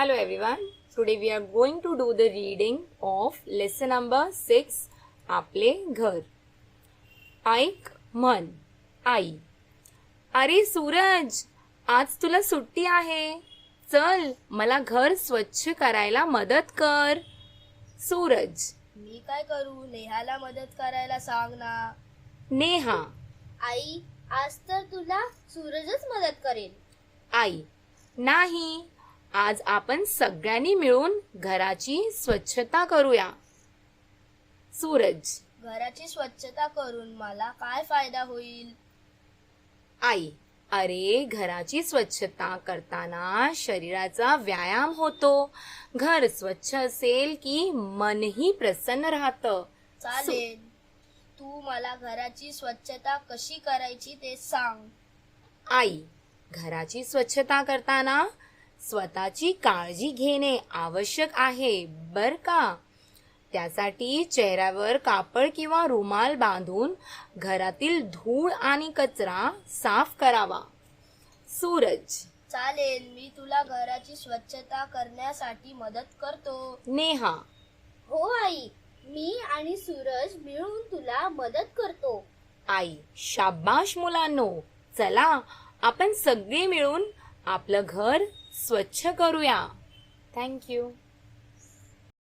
Hello everyone. Today we are going to do the reading of lesson number 6 आपले घर. ऐक मन आई. अरे सूरज, आज तुला सुट्टी आहे. चल मला घर स्वच्छ करायला मदत कर. सूरज. मी काय करू? नेहाला मदत करायला सांग ना. नेहा. आई, आज तर तुला सूरजच मदत करेल. आई. नाही, आज आपण सगळ्यांनी मिळून घराची स्वच्छता करूया. सूरज. घराची स्वच्छता करून मला काय फायदा होईल? आई. अरे, घराची स्वच्छता करताना शरीराचा व्यायाम होतो. घर स्वच्छ असेल की मनही प्रसन्न राहतं. चालेल, तू मला घराची स्वच्छता कशी करायची ते सांग. आई. घराची स्वच्छता करताना स्वतःची काळजी घेणे आवश्यक आहे बर का. त्यासाठी चेहऱ्यावर कापड किंवा रुमाल बांधून घरातील धूळ आणि कचरा साफ करावा. सूरज. चालेल, मी तुला घराची स्वच्छता करण्यासाठी मदत करतो. नेहा. हो आई, मी आणि सूरज मिळून तुला मदत करतो. आई. शाबाश मुलांनो, चला आपण सगळे मिळून आपलं घर स्वच्छ करूया. थँक्यू.